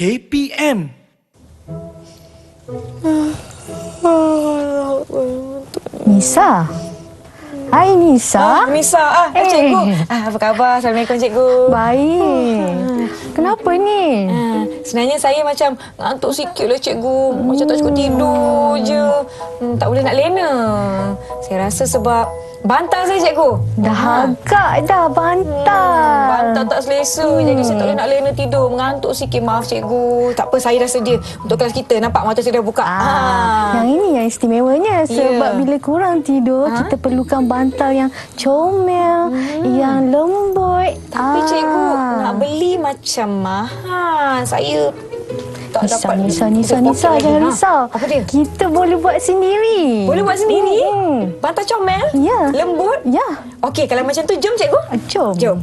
KPM. Nisa. Hai Nisa. Nisa, cikgu. Apa khabar? Assalamualaikum cikgu. Baik. Kenapa ni? Sebenarnya saya macam ngantuk sikit lah cikgu. Macam tak cukup tidur je. Tak boleh nak lena. Saya rasa sebab bantal saya cikgu. Dah agak dah bantal. Bantal tak selesa. Jadi saya tak boleh nak lena tidur. Mengantuk sikit. Maaf cikgu. Tak apa, saya dah sedia untuk kelas kita. Nampak mata saya dah buka. Yang ini yang istimewanya. Sebab bila kurang tidur, kita perlukan bantal yang comel, yang lembut. Tapi cikgu, nak beli macam mahal. Saya tak dapat. Nisa, jangan risau. Apa dia? Kita boleh buat sendiri. Boleh buat sendiri? Bantal comel? Ya. Lembut? Ya. Okey, kalau macam tu jom cikgu. Jom. Jom.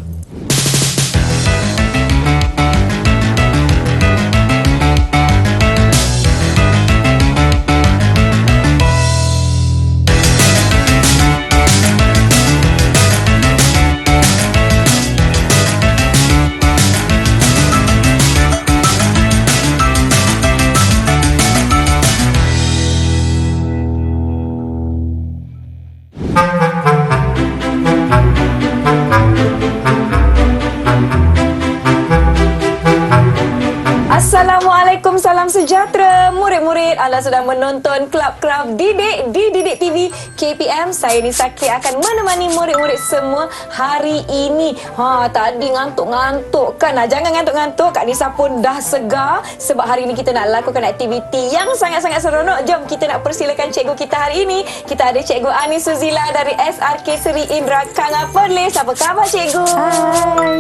Assalamualaikum, salam sejahtera murid-murid. Anda sedang menonton Kelab Craft Didik di Didik TV KPM. Saya Nisa K akan menemani murid-murid semua hari ini. Tadi ngantuk-ngantuk kan? Jangan ngantuk-ngantuk. Kak Nisa pun dah segar sebab hari ini kita nak lakukan aktiviti yang sangat-sangat seronok. Jom kita nak persilakan cikgu kita hari ini. Kita ada Cikgu Ani Suzila dari SRK Seri Indra Kanga Perlis. Apa khabar cikgu? Hai.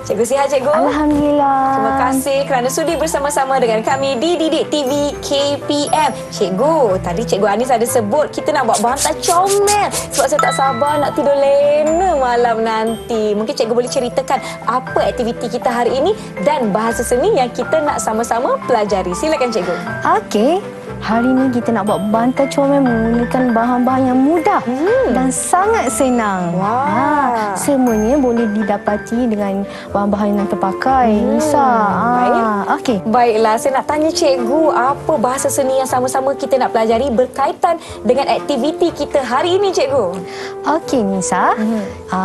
Cikgu sihat cikgu? Alhamdulillah. Terima kasih kerana sudi bersama-sama dengan kami di Didik TV KPM. Cikgu, tadi Cikgu Anis ada sebut kita nak buat bantal comel. Sebab saya tak sabar nak tidur lena malam nanti. Mungkin cikgu boleh ceritakan apa aktiviti kita hari ini dan bahasa seni yang kita nak sama-sama pelajari. Silakan cikgu. Okey. Hari ini kita nak buat bantal comel menggunakan bahan-bahan yang mudah dan sangat senang. Semuanya boleh didapati dengan bahan-bahan yang terpakai. Nisa. Okey. Baiklah, saya nak tanya cikgu, apa bahasa seni yang sama-sama kita nak pelajari berkaitan dengan aktiviti kita hari ini cikgu? Okey Nisa.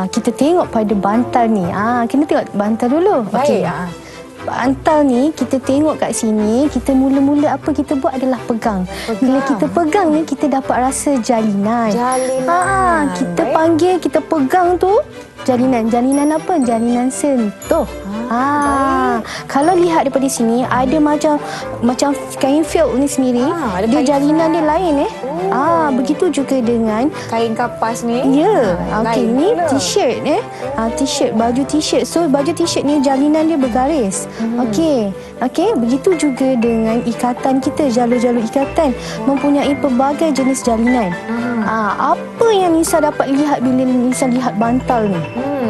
Kita tengok pada bantal ni. Kena tengok bantal dulu. Baik. Bantal ni kita tengok kat sini, kita mula-mula apa kita buat adalah pegang. Bila kita pegang ni kita dapat rasa jalinan. Kita panggil, kita pegang tu jalinan. Jalinan apa? Jalinan sentuh. Kalau lihat daripada sini ada macam kain felt ni sendiri, dia jalinan dia lain begitu juga dengan kain kapas ni. Ya. Okey, ni t-shirt t-shirt, baju t-shirt. So baju t-shirt ni jalinan dia bergaris. Okey, begitu juga dengan ikatan kita, jalur-jalur ikatan mempunyai pelbagai jenis jalinan. Apa yang Nisa dapat lihat bila Nisa lihat bantal ni?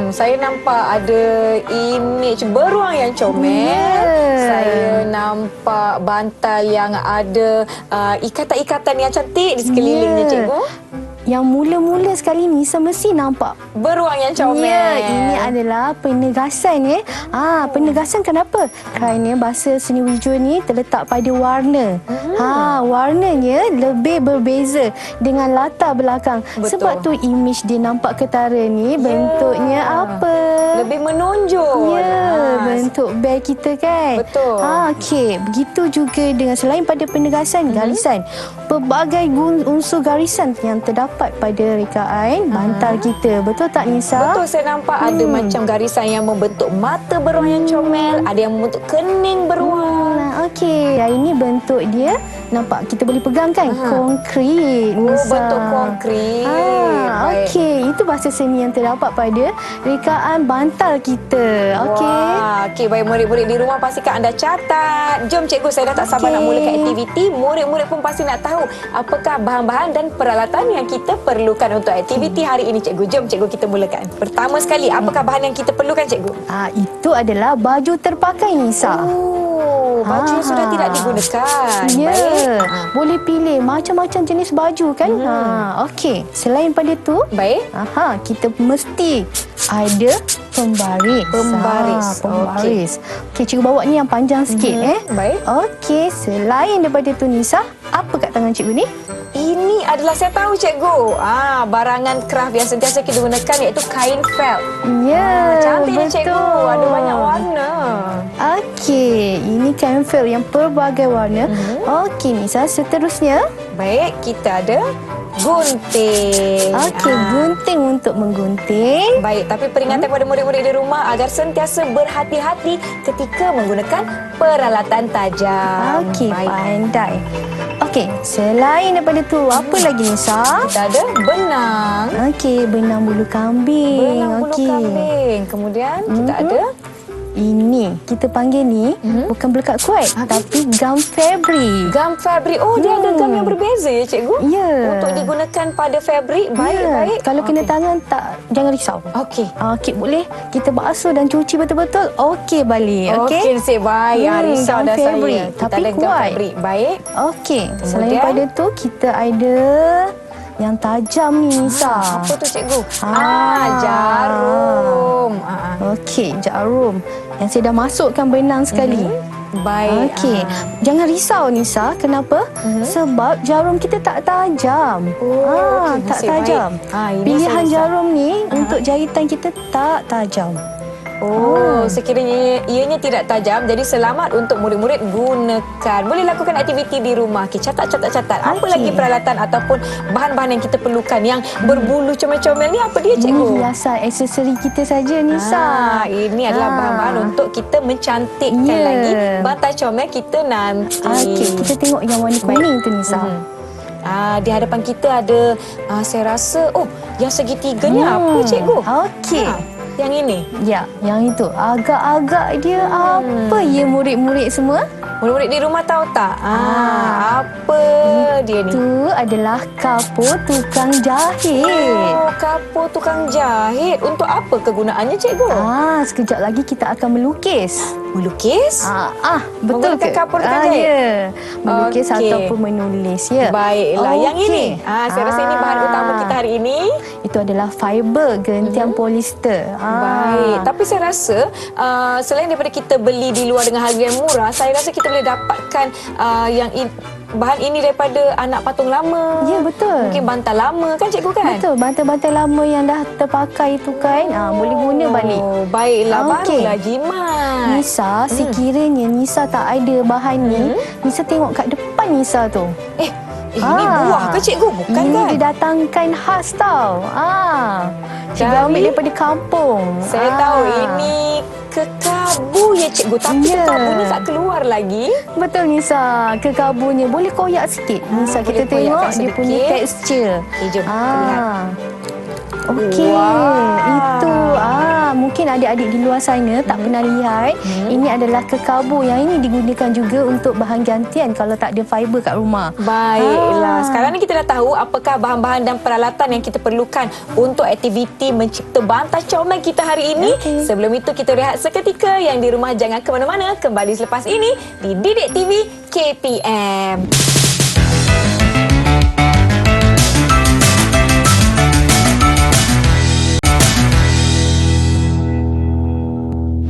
Saya nampak ada imej beruang yang comel. Saya nampak bantal yang ada ikatan-ikatan yang cantik di sekelilingnya cikgu. Yang mula-mula sekali Nisa mesti nampak beruang yang comel. Ya, ini adalah penegasan penegasan kenapa? Kerana bahasa seni wujud ni terletak pada warna. Warnanya lebih berbeza dengan latar belakang. Betul. Sebab tu imej dia nampak ketara ni bentuknya apa? Lebih menonjol. Bentuk beg kita kan. Betul. Okey, begitu juga dengan selain pada penegasan garisan, pelbagai unsur garisan yang terdapat pada rekaan bantal kita. Betul tak Nisa? Betul, saya nampak ada macam garisan yang membentuk mata beruang yang comel, ada yang membentuk kening beruang. Okey, ini bentuk dia nampak kita boleh pegang kan? Konkrit. Bentuk konkrit. Okey, itu bahasa seni yang terdapat pada rekaan bantal kita. Okey, baik murid-murid di rumah pastikan anda catat. Jom cikgu, saya dah tak sabar nak mulakan aktiviti. Murid-murid pun pasti nak tahu apakah bahan-bahan dan peralatan yang kita perlukan untuk aktiviti hari ini cikgu. Jom cikgu kita mulakan. Pertama sekali, apakah bahan yang kita perlukan cikgu? Itu adalah baju terpakai Nisa. Baju yang sudah tidak digunakan. Baik. Boleh pilih macam-macam jenis baju kan. Okey, selain pada tu, baik. kita mesti ada pembaris. Pembaris. Pembaris. Okey, cikgu bawa ni yang panjang sikit Baik. Okey, selain daripada tu Nisa, apa kat tangan cikgu ni? Ini adalah, saya tahu cikgu, barangan craft yang sentiasa kita gunakan, iaitu kain felt. Ya, Cantiknya betul. cikgu, ada banyak warna. Okey, ini kain felt yang pelbagai warna. Okey Nisa, seterusnya. Baik, kita ada gunting. Okey, gunting untuk menggunting. Baik, tapi peringatan kepada murid-murid di rumah agar sentiasa berhati-hati ketika menggunakan peralatan tajam. Okey, Baik. pandai. Okey, selain daripada tu, apa lagi Nisa? Kita ada benang. Okey, benang bulu kambing. Benang bulu kambing. Kemudian kita ada Ini, kita panggil ni bukan belekat kuat, tapi gam fabrik. gam fabrik. Oh, dia ada gam yang berbeza ya, cikgu? Ya. Untuk digunakan pada fabrik. Baik, Ya. baik. Kalau kena tangan, jangan risau. Okey. Okey, boleh kita basuh dan cuci betul-betul. Okey, balik. Okey. Okey, nasib baik. Risau gam dah fabrik, saya. Kita tapi ada gam kuat. fabrik. Baik. Okey, selain Kemudian? daripada tu, kita ada yang tajam ni, Nisa. Apa tu, cikgu? Ah. Jarum. Okey, jarum. Yang saya dah masukkan benang sekali. Baik. Okey, jangan risau Nisa. Kenapa? Sebab jarum kita tak tajam. Oh, okey, tak nasib tajam. baik. Ini Pilihan saya risau. jarum ni untuk jahitan kita tak tajam. Sekiranya ianya tidak tajam, jadi selamat untuk murid-murid gunakan. Boleh lakukan aktiviti di rumah. Okey, catat. Apa Okey. lagi peralatan ataupun bahan-bahan yang kita perlukan yang berbulu comel-comel ni, apa dia, cikgu? Ini hiasan aksesori kita saja Nisa. Ini adalah bahan-bahan untuk kita mencantikkan Ya. lagi bantal comel kita nanti. Okey, kita tengok yang warna kuning tu Nisa. Di hadapan kita ada, saya rasa, yang segitiganya apa, cikgu? Okey. Yang ini. Ya, yang itu. Agak-agak dia apa ya murid-murid semua? Murid-murid di rumah tahu tak? Apa dia ni? Itu adalah kapur tukang jahit. Oh, kapur tukang jahit. Untuk apa kegunaannya, cikgu? Sekejap lagi kita akan melukis. Melukis? Betul Menggunakan ke? kapur tukang jahit? Ya. Melukis Okey. ataupun menulis ya. Baiklah. Yang Okey. ini. Saya rasa ini bahan utama kita hari ini. Itu adalah fiber gentian polister. Baik. Tapi saya rasa selain daripada kita beli di luar dengan harga yang murah, saya rasa kita boleh dapatkan bahan ini daripada anak patung lama. Ya, betul. Mungkin bantal lama kan, cikgu kan? Betul, bantal-bantal lama yang dah terpakai itu kan, boleh guna balik. Baiklah, Okey. barulah jimat. Nisa, sekiranya Nisa tak ada bahan ni, Nisa tengok kat depan Nisa tu. Ini buah ke, cikgu? Bukan ini kan? didatangkan khas tau. Cikgu Dari? ambil daripada kampung. Saya tahu ini kekabu ya, cikgu. Tapi Ya. kekabunya tak keluar lagi. Betul Nisa, kekabunya boleh koyak sikit. Nisa, boleh kita tengok koyakkan dia punya sedikit. tekstur. Okey, jom kita lihat. Okey, Wah. itu mungkin adik-adik di luar sana tak pernah lihat. Ini adalah kekabu yang ini digunakan juga untuk bahan gantian kalau tak ada fiber kat rumah. Baiklah, sekarang ni kita dah tahu apakah bahan-bahan dan peralatan yang kita perlukan untuk aktiviti mencipta bantal comel kita hari ini. Okey. Sebelum itu kita rehat seketika. Yang di rumah jangan ke mana-mana. Kembali selepas ini di Didik TV KPM.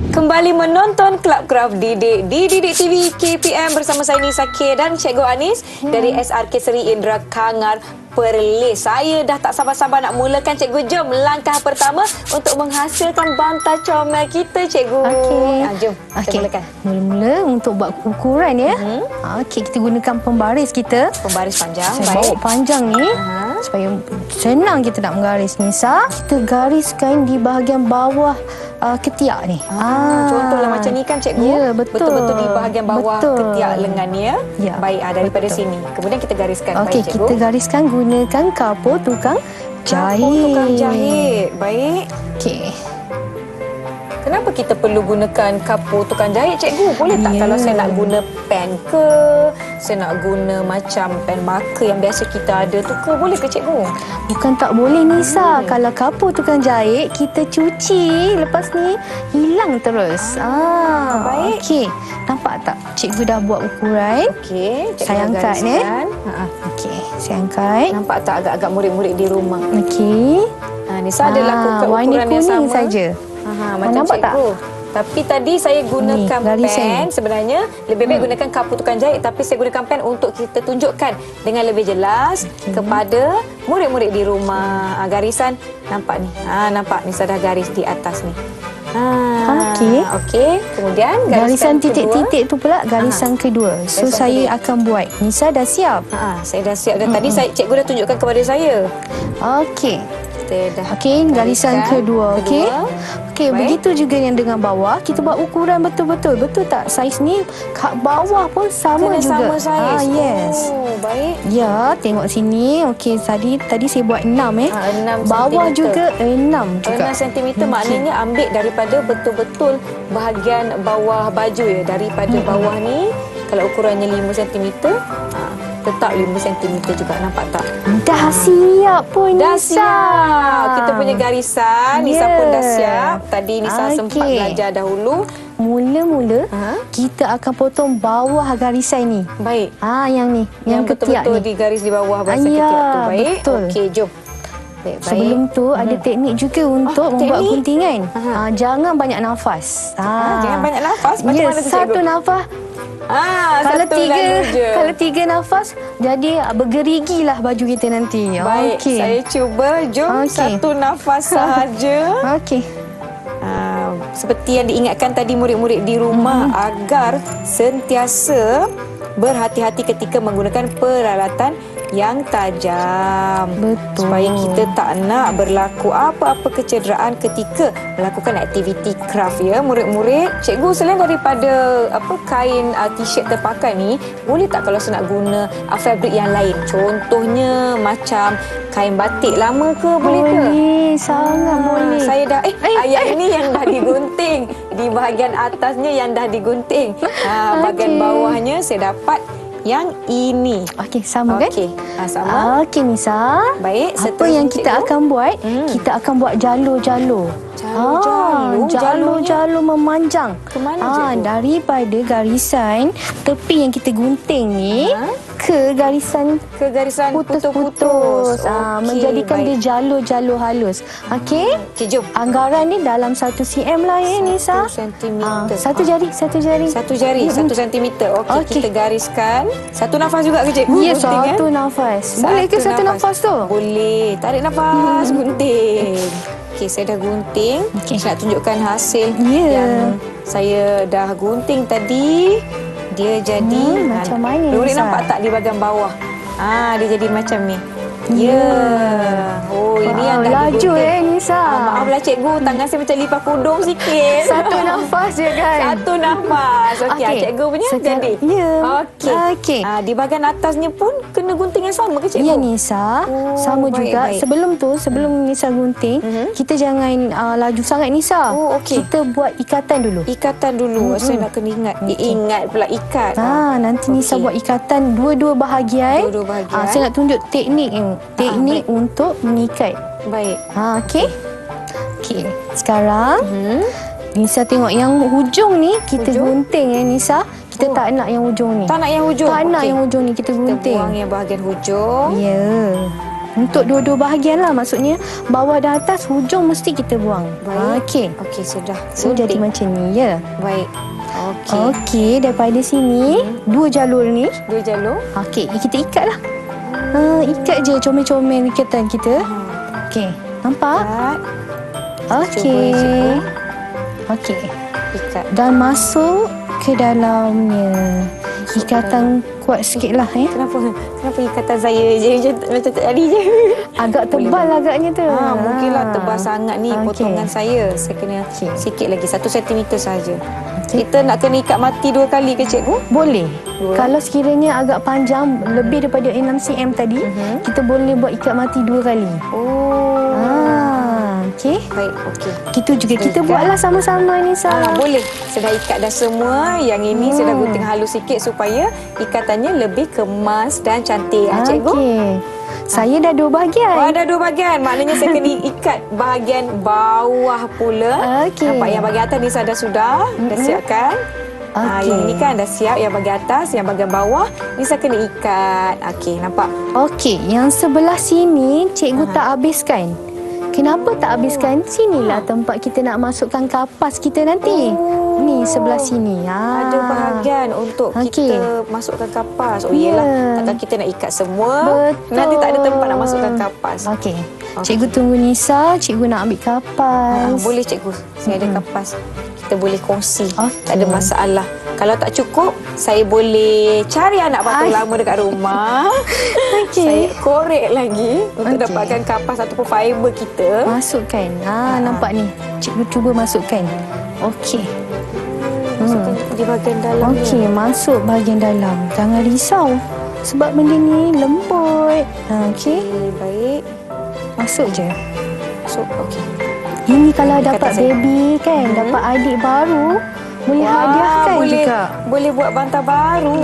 Kembali menonton Club Craft Didik di Didik TV KPM bersama saya Nisa K dan Cikgu Anis dari SRK Seri Indra Kangar Perlis. Saya dah tak sabar-sabar nak mulakan, cikgu. Jom langkah pertama untuk menghasilkan bantal comel kita, cikgu. Okey. Jom kita mulakan. Mula-mula untuk buat ukuran ya. Okey, kita gunakan pembaris kita. Pembaris panjang. Saya bawa panjang ni supaya senang kita nak menggaris Nisa. Kita gariskan di bahagian bawah ketiak ni. Contohlah macam ni kan, cikgu? Ya, betul. Betul-betul di bahagian bawah Betul. ketiak lengan ni ya. Ya, Baik, daripada betul. sini. Kemudian kita gariskan. Okey, Baik, cikgu. kita gariskan gunakan kapur tukang jahit. Kapur tukang jahit. Baik. Okey. Kenapa kita perlu gunakan kapur tukang jahit, cikgu? Boleh tak Ya. kalau saya nak guna pen ke, saya nak guna macam pen marker yang biasa kita ada tu ke, boleh ke, cikgu? Bukan tak boleh Nisa. Kalau kapur tukang jahit kita cuci, lepas ni hilang terus. baik. Okey. Nampak tak? Cikgu dah buat ukuran. Okey, cikgu Saya angkat, gariskan. Okey, saya angkat. Nampak tak agak-agak murid-murid di rumah? Okey. Nisa ada lakukan warna ukuran yang kuning sama. saja. Macam nampak tak? cikgu. Tapi tadi saya gunakan garisan pen. Sebenarnya lebih baik gunakan kapur tukang jahit, tapi saya gunakan pen untuk kita tunjukkan dengan lebih jelas kepada murid-murid di rumah. Garisan nampak ni. Nampak ni sudah garis di atas ni. Okey. Kemudian garisan kedua. titik-titik tu pula garisan kedua. So Garisan saya kedua. akan buat. Nisa dah siap? Saya dah siap dan tadi cikgu dah tunjukkan kepada saya. Okey. Kita dah Okey, garisan kedua. Okey. Okey, Baik. begitu juga yang dengan bawah. Kita buat ukuran betul-betul. Betul tak? Saiz ni kat bawah pun sama kena juga. sama saiz. Yes. Baik. Ya, tengok sini. Okey, tadi saya buat 6 6 Bawah sentimeter. juga 6 juga. 6 cm maknanya ambil daripada betul-betul bahagian bawah baju ya. Daripada bawah ni, kalau ukurannya 5 cm, tetap 5 cm juga. Nampak tak? Dah siap pun Dah Nisa. siap. Kita punya garisan. Nisa pun dah siap. Tadi Nisa sempat Okey. belajar dahulu. Mula-mula kita akan potong bawah garisan ni. Baik. Yang ni, yang ketiak betul-betul ni. digaris di bawah bahasa Ya, ketiak tu. Baik. betul. Okey, jom. Baik. Sebelum tu ada teknik juga untuk membuat teknik? guntingan. Jangan banyak nafas. Jangan banyak nafas. Macam Ya, mana tu, satu cikgu? nafas. Kalau Kalau tiga nafas, jadi bergerigilah baju kita nanti. Baik, Okey. saya cuba. Jom, Okey. satu nafas sahaja. Okey. Seperti yang diingatkan tadi murid-murid di rumah agar sentiasa berhati-hati ketika menggunakan peralatan yang tajam. Betul. Supaya kita tak nak berlaku apa-apa kecederaan ketika melakukan aktiviti craft ya murid-murid. Cikgu, selain daripada kain t-shirt terpakai ni, boleh tak kalau saya nak guna fabric yang lain? Contohnya macam kain batik lama ke, boleh ke? Boleh, sangat boleh. Saya dah yang ini yang dah digunting. Di bahagian atasnya yang dah digunting. Bahagian bawahnya saya dapat yang ini. Okey, sama kan? Okey, sama. Okey, Nisa. Baik, Apa seterusnya, yang kita cikgu? akan buat? Kita akan buat jalur-jalur. Jalur-jalur? Jalur-jalur memanjang. Ke mana, cikgu? Daripada garisan tepi yang kita gunting ni ke garisan putus-putus. Okey, menjadikan baik. dia jalur-jalur halus. Okey? Okey, jom. Anggaran ni dalam 1 cm lah ya, Nisa. 1 sentimeter. Satu jari, satu jari. Satu jari, 1 sentimeter. Okey, Okey. kita gariskan. Satu nafas juga ke, cikgu? Ya, Gunting, satu nafas. Boleh ke satu nafas tu? Boleh. Tarik nafas, gunting. Okey, saya dah gunting. Okey. Saya nak tunjukkan hasil Ya. yang saya dah gunting tadi. Dia jadi macam mana, Murid Nisa? nampak tak di bahagian bawah? Dia jadi macam ni. Ya. Ini yang dah laju digunting. Nisa. Maaflah cikgu, tangan saya macam lipat kudung sikit. Satu nafas je kan? Satu nafas. Okey, Okey. cikgu punya Sekarang- jadi. Ya. Okey. Okey. Di bahagian atasnya pun kena gunting yang sama ke, cikgu? Ya, Nisa. Sama baik, juga. baik. Sebelum Nisa gunting, kita jangan laju sangat, Nisa. Okey. Kita buat ikatan dulu. Ikatan dulu. Saya nak kena ingat. Ingat pula ikat. Nanti Nisa Okey. buat ikatan dua-dua bahagian. Dua-dua bahagian. Saya nak tunjuk teknik ni. Teknik baik. untuk mengikat. Baik. Okey. Okey. Sekarang Nisa tengok yang hujung ni kita Hujung? gunting Nisa. Kita tak nak yang hujung ni. Tak nak yang hujung? Tak nak Okey. yang hujung ni kita Kita gunting. buang yang bahagian hujung. Ya. Untuk dua-dua bahagian lah. Maksudnya bawah dan atas hujung mesti kita buang. Baik. Okey. Okey, sudah. So jadi macam ni ya. Baik. Okey. Okey, daripada sini dua jalur ni. Dua jalur. Okey, kita ikat lah. Ikat je comel-comel ikatan kita. Okey, nampak? Ikat. Okey. cikgu. Okey. Ikat. Dan masuk ke dalamnya. Ikatan kuat sikit lah Kenapa ikatan saya je macam tadi je? Agak tebal agaknya tu. Mungkinlah tebal sangat ni Okey. potongan saya. Saya kena Okey. sikit lagi, 1 sentimeter sahaja. Kita nak kena ikat mati 2 kali ke, cikgu? Boleh. Dua. Kalau sekiranya agak panjang, lebih daripada 6 cm tadi, kita boleh buat ikat mati 2 kali. Okey. Baik, okey. Gitu juga. Kita Ikat. buatlah sama-sama Nisa. Boleh. Saya dah ikat dah semua. Yang ini saya dah gunting halus sikit supaya ikatannya lebih kemas dan cantik. Cikgu? Okey. Saya dah 2 bahagian. Ada 2 bahagian. Maknanya saya kena ikat bahagian bawah pula. Okey. Nampak yang bahagian atas ni saya dah dah siapkan. Okey. Yang ini kan dah siap. Yang bahagian atas, yang bahagian bawah ni saya kena ikat. Okey, nampak? Okey, yang sebelah sini cikgu tak habiskan. Kenapa tak habiskan? Sinilah tempat kita nak masukkan kapas kita nanti. Ni sebelah sini. Ada bahagian untuk kita masukkan kapas. Oh iyalah, takkan kita nak ikat semua. Betul. Nanti tak ada tempat nak masukkan kapas. Okey. Cikgu tunggu Nisa, cikgu nak ambil kapas. Boleh cikgu, saya ada kapas. Kita boleh kongsi. Tak ada Okey. masalah. Kalau tak cukup, saya boleh cari anak patung lama dekat rumah. Saya korek lagi untuk dapatkan kapas ataupun fiber kita. Masukkan. Nampak ni. Cikgu cuba masukkan. Okey. Masukkan di bahagian dalam. Okey, masuk bahagian dalam. Jangan risau. Sebab benda ni lembut. Okey. Baik. Masuk je. Masuk. Okey. Ini kalau dapat baby kan, dapat adik baru, boleh hadiahkan juga. Boleh buat bantal baru.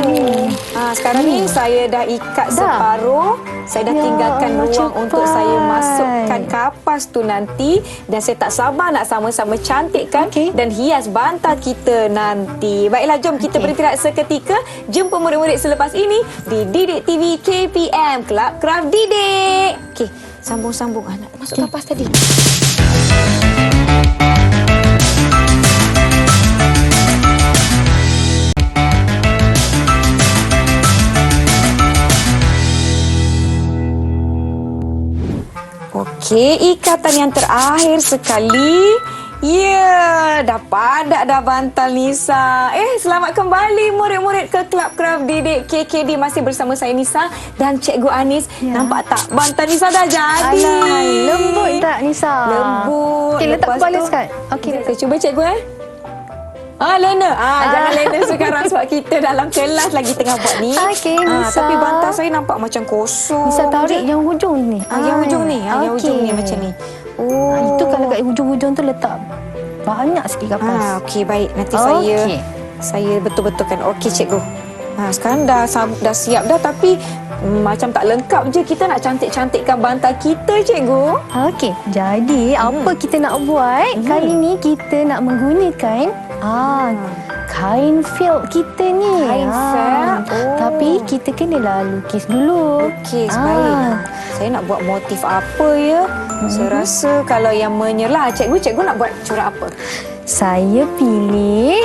Sekarang ni saya dah ikat separuh. Saya dah tinggalkan ruang untuk saya masukkan kapas tu nanti. Dan saya tak sabar nak sama-sama cantikkan dan hias bantal kita nanti. Baiklah, jom kita beristirahat seketika. Jumpa murid-murid selepas ini di Didik TV KPM Club Craft Didik. Okey, sambung-sambung. Nak masuk kapas tadi. Okey, ikatan yang terakhir sekali. Ya, dah padat dah bantal Nisa. Selamat kembali murid-murid ke Club Craft Didik KKD. Masih bersama saya Nisa dan Cikgu Anis. Nampak tak? Bantal Nisa dah jadi. Lembut tak Nisa? Lembut. Okey, letak kepala sekat. Okey, saya cuba cikgu lena. Jangan lena sekarang sebab kita dalam kelas lagi tengah buat ni. Okey, Nisa. Tapi bantal saya nampak macam kosong. Nisa tarik yang hujung ni. Yang hujung ni. Yang hujung ni macam ni. Itu kalau kat hujung-hujung tu letak banyak sikit kapas. Okey, baik. Nanti saya betul-betulkan. Okey, cikgu. Sekarang dah siap dah, tapi macam tak lengkap je. Kita nak cantik-cantikkan bantal kita, cikgu. Okey, jadi apa kita nak buat? Kali ni kita nak menggunakan kain felt kita ni. Kain felt. Tapi kita kenalah lukis dulu. Okey, baik. Saya nak buat motif apa ya? Saya rasa kalau yang menyerlah, cikgu nak buat corak apa? Saya pilih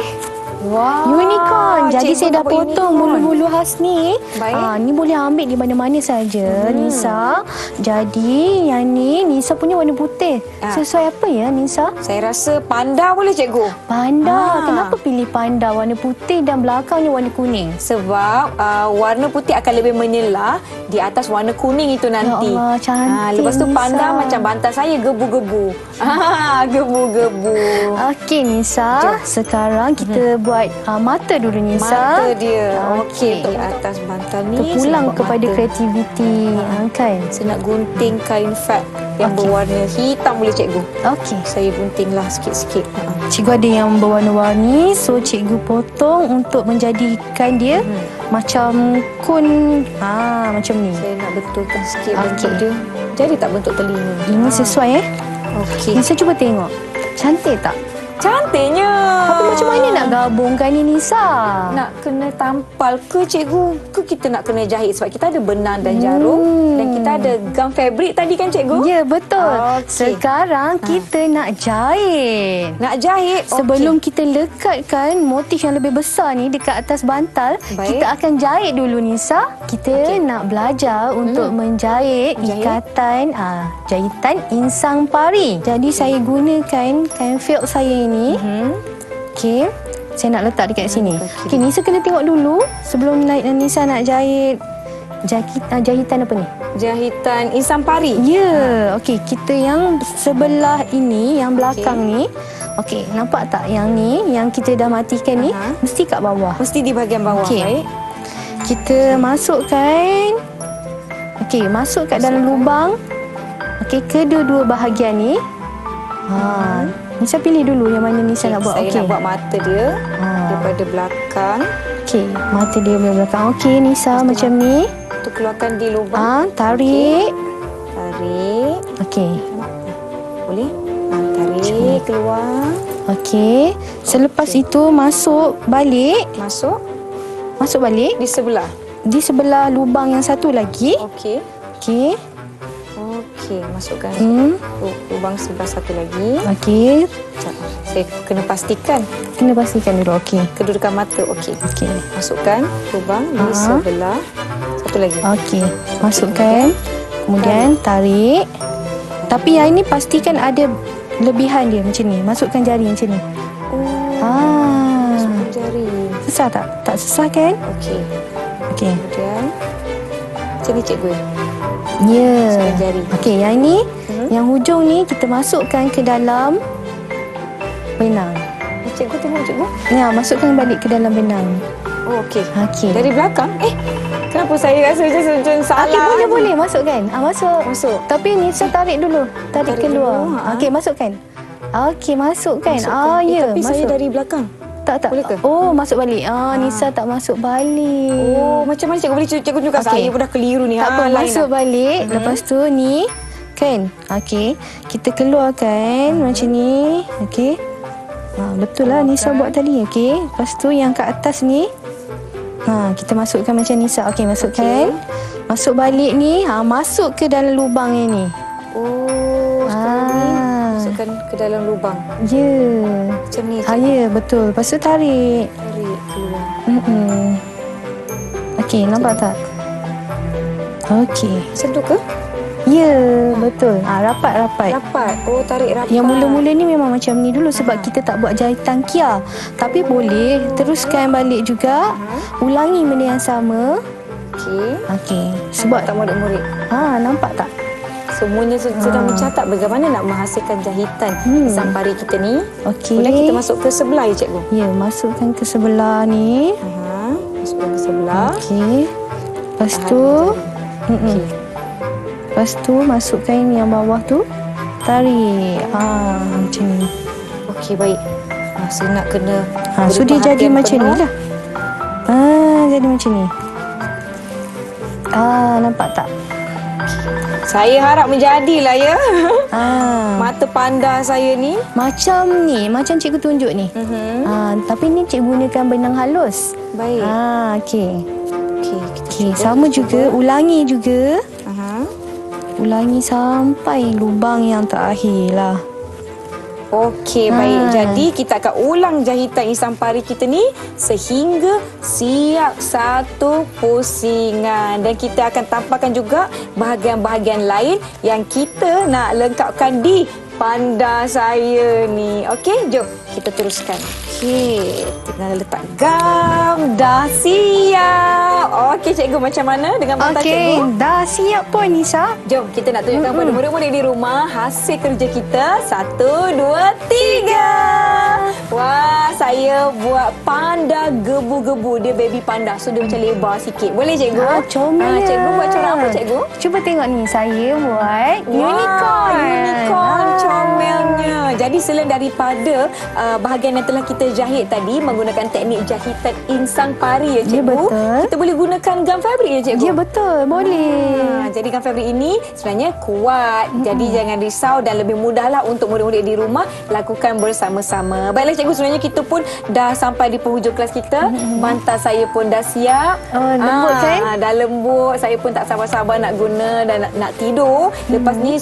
unicorn. Jadi saya dah potong bulu-bulu khas ni. Ni boleh ambil di mana-mana saja, Nisa. Jadi yang ni Nisa punya warna putih. Sesuai apa ya, Nisa? Saya rasa panda boleh, cikgu. Panda. Kenapa pilih panda warna putih dan belakangnya warna kuning? Sebab warna putih akan lebih menyelah di atas warna kuning itu nanti. Ya Allah, cantik. Lepas tu panda Nisa. macam bantal saya gebu-gebu. Gebu-gebu. Okey Nisa, sekarang kita buat mata dulu Nisa. Mata dia. Okey, untuk atas bantal ni. Terpulang kepada kreativiti. Kan? Saya nak gunting kain fat yang berwarna hitam, boleh cikgu? Okey. Saya guntinglah sikit-sikit. Cikgu ada yang berwarna-warni, so cikgu potong untuk menjadikan dia macam kun. Macam ni. Saya nak betulkan sikit bentuk dia. Jadi tak bentuk telinga. Ini sesuai Okey. Nisa cuba tengok. Cantik tak? Cantiknya. Tapi macam mana nak gabungkan ni Nisa? Nak kena tampal ke, cikgu? Ke kita nak kena jahit? Sebab kita ada benang dan jarum. Dan kita ada gam fabric tadi kan, cikgu? Ya, betul. Okey. Sekarang kita nak jahit. Nak jahit? Sebelum kita lekatkan motif yang lebih besar ni dekat atas bantal, kita akan jahit dulu Nisa. Kita nak belajar untuk menjahit ikatan jahitan insang pari. Jadi saya gunakan kain felt saya ni. Okey. Saya nak letak dekat sini. Okey, Nisa kena tengok dulu sebelum Nisa nak jahit jahitan apa ni? Jahitan insang pari. Ya. Okey, kita yang sebelah ini, yang belakang ni. Okey, nampak tak yang ni, yang kita dah matikan ni, mesti kat bawah. Mesti di bahagian bawah. Baik. Kita masukkan. Okey, masuk kat dalam lubang. Okey, kedua-dua bahagian ni. Nisa pilih dulu yang mana Nisa nak buat. Saya nak buat mata dia daripada belakang. Okey, mata dia dari belakang. Okey, Nisa macam ni. Tu keluarkan di lubang. Tarik. Tarik. Okey. Boleh? Tarik keluar. Okey. Selepas itu masuk balik. Masuk balik. Di sebelah. Di sebelah lubang yang satu lagi. Okey. Okey. Okey, masukkan Hmm. lubang sebelah satu lagi. Okey. Sekejap. Saya kena pastikan Kena pastikan dulu. Okey. kedudukan mata okey. Okey. Masukkan lubang di sebelah satu lagi. Okey. Masukkan. Kemudian tarik. Tapi yang ini pastikan ada lebihan dia macam ni. Masukkan jari macam ni. Masukkan jari. Susah tak? Tak susah kan? Okey. Okey. Kemudian macam ni cikgu. Ya. Masukkan jari. Okey, yang ini, yang hujung ni kita masukkan ke dalam benang. Cikgu tengok cikgu. Ya, masukkan balik ke dalam benang. Oh, okey. Okey. Dari belakang? Kenapa saya rasa macam salah? Okey, boleh masukkan. Masuk. Masuk. Tapi Nisa tarik dulu. Tarik keluar. dulu, Okey, masukkan. Okey, masukkan. Masukkan. Ya, Tapi saya masuk. dari belakang. Tak. Boleh ke? Oh, masuk balik. Nisa tak masuk balik. Oh, macam mana cikgu boleh cikgu juga? Okey. Saya pun dah keliru ni. Tak apa, lain masuk dah. balik. Lepas tu ni, kan? Okey, kita keluarkan macam ni. Okey. Betul lah Nisa buat tadi. Okey. Lepas tu yang kat atas ni, kita masukkan macam Nisa. Okey, masukkan. Masuk balik ni, masuk ke dalam lubang yang ni. Oh, seperti ni. Masukkan ke dalam lubang. Ya. Macam ni. Ya, betul. Lepas tu tarik. Tarik keluar. Okey, nampak tak? Okey. Macam tu ke? Ya, betul. Rapat-rapat. Rapat. Oh, tarik rapat. Yang mula-mula ni memang macam ni dulu sebab kita tak buat jahitan kia. Tapi boleh teruskan balik juga. Ulangi benda yang sama. Okey. Okey. Sebab tak murid-murid. nampak tak? Semuanya sedang mencatat bagaimana nak menghasilkan jahitan pisang pari kita ni. Okey. Kemudian kita masuk ke sebelah ya cikgu. Ya, masukkan ke sebelah ni. Masukkan ke sebelah. Okey. Lepas tu, Okey. lepas tu masukkan yang bawah tu. Tarik. Macam ni. Okey, baik. Saya nak kena So dia jadi macam ni lah. Jadi macam ni. Nampak tak? Saya harap menjadilah ya. Ah. Mata panda saya ni. Macam ni, macam cikgu tunjuk ni. Tapi ni cikgu gunakan benang halus. Baik. Okey. Okey, Okey, sama juga, ulangi juga. Aha. Ulangi sampai lubang yang terakhir lah. Okey, baik. Jadi kita akan ulang jahitan isam pari kita ni sehingga siap satu pusingan. Dan kita akan tampakkan juga bahagian-bahagian lain yang kita nak lengkapkan di panda saya ni. Okey, jom kita teruskan. Okey, tinggal letak gam. Dah siap. Okey, cikgu macam mana dengan mata cikgu? Okey, dah siap pun Nisa. Jom kita nak tunjukkan kepada murid-murid di rumah hasil kerja kita. 1, 2, 3. Wah, saya buat panda gebu-gebu. Dia baby panda. So dia macam lebar sikit. Boleh cikgu? Comel. Cikgu buat corak apa cikgu? Cuba tengok ni, saya buat unicorn. Unicorn comelnya. Jadi selain daripada bahagian yang telah kita jahit tadi menggunakan teknik jahitan insang pari ya cikgu. Ya, betul. Kita boleh gunakan gam fabrik ya cikgu? Ya, betul. Boleh. Jadi gam fabrik ini sebenarnya kuat. Jadi jangan risau dan lebih mudahlah untuk murid-murid di rumah lakukan bersama-sama. Baiklah cikgu, sebenarnya kita pun dah sampai di penghujung kelas kita. Bantal saya pun dah siap. Lembut kan? Dah lembut. Saya pun tak sabar-sabar nak guna dan nak tidur. Lepas ni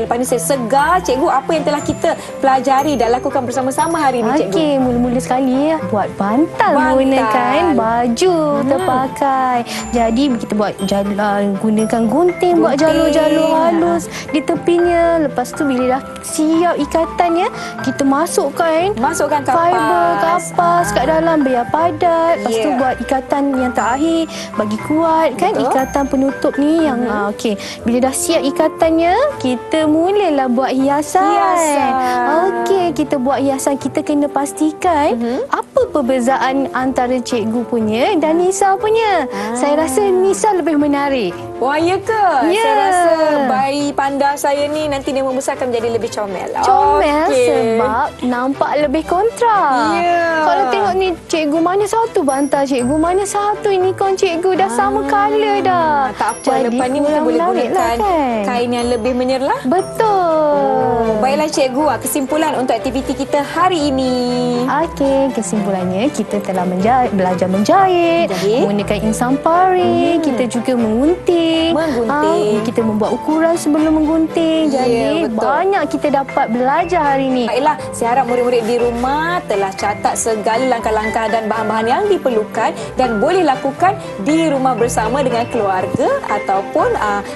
lepas ni saya segar. Cikgu, apa yang telah kita pelajari dan lakukan bersama-sama hari ini cikgu? Okey, mula-mula sekali buat bantal menggunakan baju terpakai. Jadi kita buat jalan, gunakan gunting buat jalur-jalur halus di tepinya. Lepas tu bila dah siap ikatannya, kita masukkan fiber kapas kat dalam biar padat. Lepas tu buat ikatan yang terakhir bagi kuat kan. Betul. Ikatan penutup ni yang okey. Bila dah siap ikatannya, kita mulalah buat hiasan. Okey, kita buat hiasan. Kita kena pastikan apa perbezaan antara cikgu punya dan Nisa punya. Saya rasa Nisa lebih menarik. Wah, ya ke? Ya. Saya rasa bayi panda saya ni nanti dia membesar akan menjadi lebih comel. Comel Okey. sebab nampak lebih kontras. Ya. Kalau tengok ni, cikgu mana satu bantal, cikgu mana satu unicorn, cikgu dah sama colour dah. Tak apa, lepas ni kita boleh menarik gunakan kan? kain yang lebih menyerlah. Betul. Baiklah cikgu, kesimpulan untuk aktiviti kita hari ini. Okey, kesimpulannya kita telah belajar menjahit, Menjahit. menggunakan insang pari, kita juga mengunting. Menggunting. Kita membuat ukuran sebelum menggunting. Ya, Jadi betul. banyak kita dapat belajar hari ini. Baiklah, saya harap murid-murid di rumah telah catat segala langkah-langkah dan bahan-bahan yang diperlukan dan boleh lakukan di rumah bersama dengan keluarga ataupun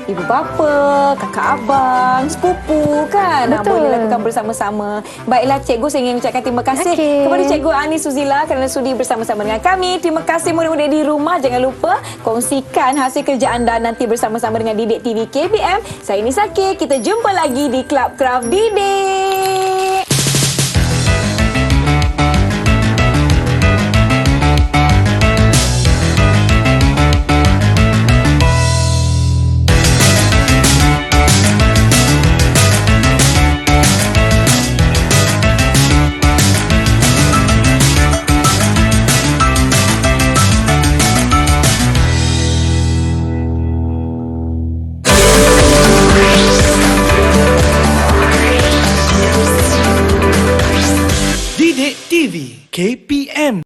ibu bapa, kakak abang, sepupu kan. Betul. Boleh lakukan bersama-sama. Baiklah cikgu, saya ingin ucapkan terima kasih Okey. kepada Cikgu Ani Suzila kerana sudi bersama-sama dengan kami. Terima kasih murid-murid di rumah. Jangan lupa kongsikan hasil kerja anda nanti bersama-sama dengan Didik TV KPM. Saya Nisa K. Kita jumpa lagi di Club Craft Didik. Didik TV KPM